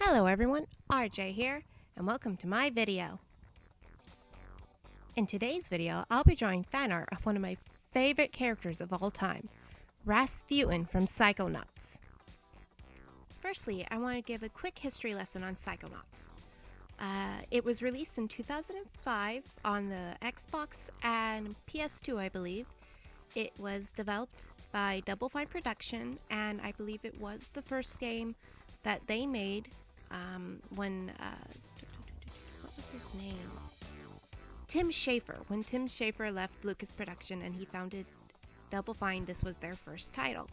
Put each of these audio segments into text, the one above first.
Hello everyone, RJ here, and welcome to my video. In today's video, I'll be drawing fan art of one of my favorite characters of all time, Rasputin from Psychonauts. Firstly, I want to give a quick history lesson on Psychonauts. It was released in 2005 on the Xbox and PS2, I believe. It was developed by Double Fine Production, and I believe it was the first game that they made when what was his name? Tim Schafer. When Tim Schafer left Lucas Production and he founded Double Fine, this was their first title.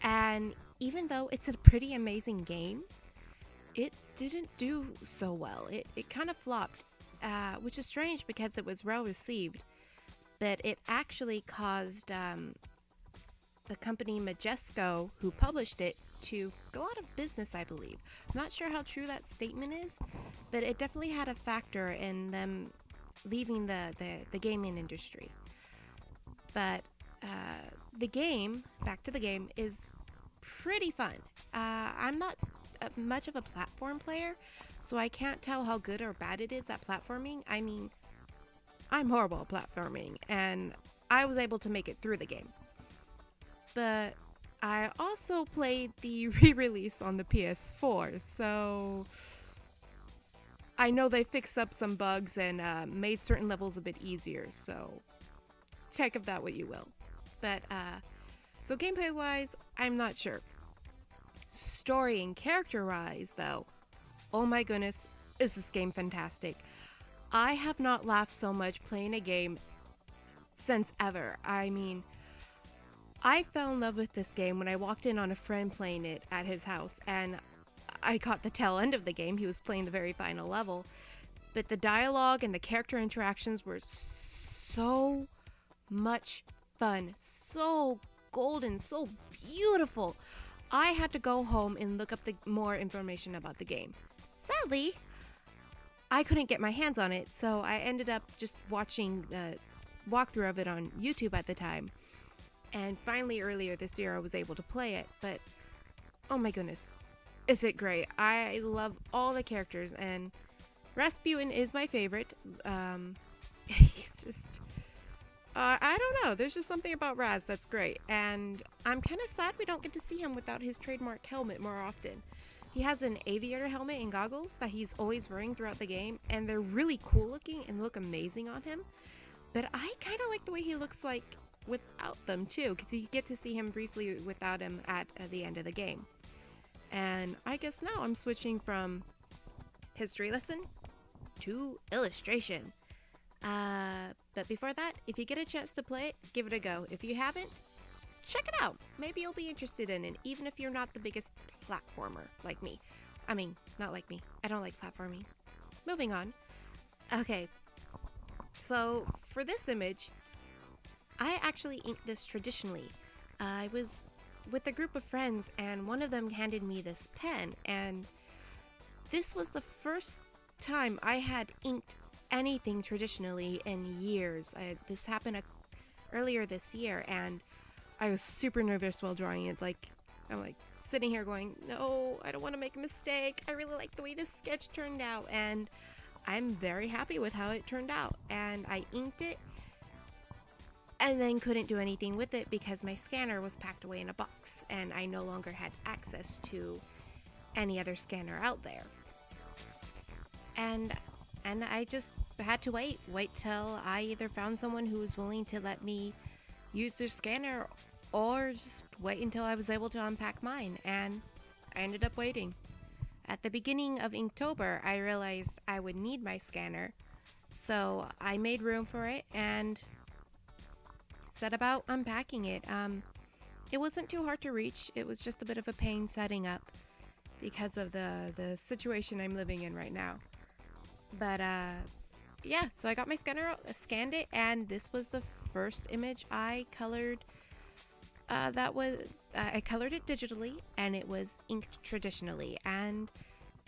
And even though it's a pretty amazing game, it didn't do so well. It kind of flopped, which is strange because it was well received. But it actually caused the company Majesco, who published it, to go out of business, I believe. I'm not sure how true that statement is, but it definitely had a factor in them leaving the gaming industry. But the game, back to the game, is pretty fun. I'm not much of a platform player, so I can't tell how good or bad it is at platforming. I mean, I'm horrible at platforming, and I was able to make it through the game. But I also played the re-release on the PS4, so I know they fixed up some bugs and made certain levels a bit easier, so take of that what you will. But, so gameplay-wise, I'm not sure. Story and character-wise, though, oh my goodness, is this game fantastic. I have not laughed so much playing a game since ever. I mean, I fell in love with this game when I walked in on a friend playing it at his house, and I caught the tail end of the game. He was playing the very final level, but the dialogue and the character interactions were so much fun, so golden, so beautiful. I had to go home and look up more information about the game. Sadly, I couldn't get my hands on it, so I ended up just watching the walkthrough of it on YouTube at the time. And finally, earlier this year, I was able to play it, but oh my goodness, is it great. I love all the characters, and Rasputin is my favorite. He's just, I don't know, there's just something about Raz that's great, and I'm kind of sad we don't get to see him without his trademark helmet more often. He has an aviator helmet and goggles that he's always wearing throughout the game, and they're really cool looking and look amazing on him, but I kind of like the way he looks like without them too, because you get to see him briefly without him at the end of the game. And I guess now I'm switching from history lesson to illustration. But before that, if you get a chance to play it, give it a go. If you haven't, check it out. Maybe you'll be interested in it, even if you're not the biggest platformer like me. I mean, not like me. I don't like platforming. Moving on. Okay, so for this image, I actually inked this traditionally. I was with a group of friends, and one of them handed me this pen, and this was the first time I had inked anything traditionally in years. This happened earlier this year, and I was super nervous while drawing it. I'm like sitting here going, no, I don't want to make a mistake. I really like the way this sketch turned out, and I'm very happy with how it turned out. And I inked it, and then couldn't do anything with it because my scanner was packed away in a box, and I no longer had access to any other scanner out there. And I just had to wait till I either found someone who was willing to let me use their scanner, or just wait until I was able to unpack mine, and I ended up waiting. At the beginning of Inktober, I realized I would need my scanner, so I made room for it and set about unpacking it. It wasn't too hard to reach. It was just a bit of a pain setting up because of the situation I'm living in right now. But yeah, so I got my scanner out, scanned it, and this was the first image I colored. I colored it digitally, and it was inked traditionally, and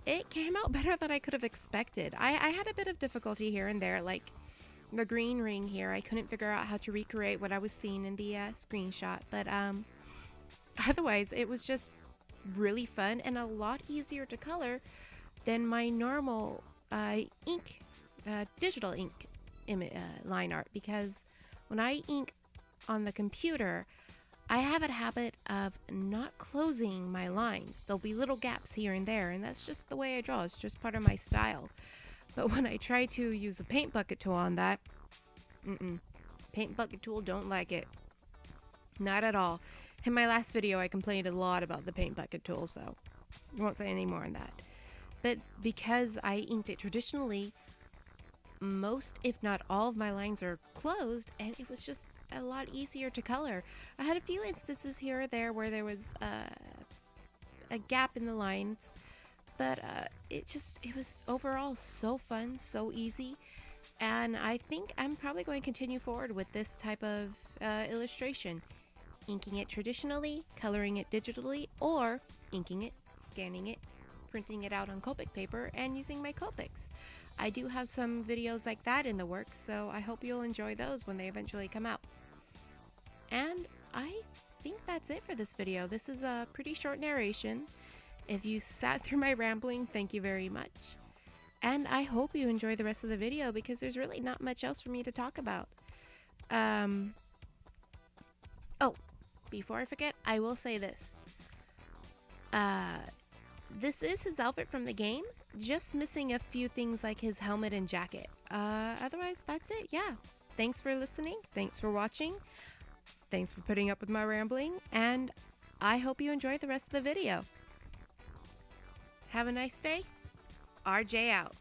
it came out better than I could have expected. I had a bit of difficulty here and there, like the green ring here. I couldn't figure out how to recreate what I was seeing in the screenshot, but otherwise it was just really fun and a lot easier to color than my normal ink, digital ink line art, because when I ink on the computer, I have a habit of not closing my lines. There'll be little gaps here and there, and that's just the way I draw. It's just part of my style. But when I try to use a paint bucket tool on that, paint bucket tool don't like it. Not at all. In my last video, I complained a lot about the paint bucket tool, so I won't say any more on that. But because I inked it traditionally, most, if not all, of my lines are closed, and it was just a lot easier to color. I had a few instances here or there where there was a gap in the lines, but it was overall so fun, so easy, and I think I'm probably going to continue forward with this type of illustration. Inking it traditionally, coloring it digitally, or inking it, scanning it, printing it out on Copic paper, and using my Copics. I do have some videos like that in the works, so I hope you'll enjoy those when they eventually come out. And I think that's it for this video. This is a pretty short narration. If you sat through my rambling, thank you very much. And I hope you enjoy the rest of the video, because there's really not much else for me to talk about. Oh, before I forget, I will say this. This is his outfit from the game, just missing a few things like his helmet and jacket. Otherwise, that's it, yeah. Thanks for listening, thanks for watching, thanks for putting up with my rambling, and I hope you enjoy the rest of the video. Have a nice day. RJ out.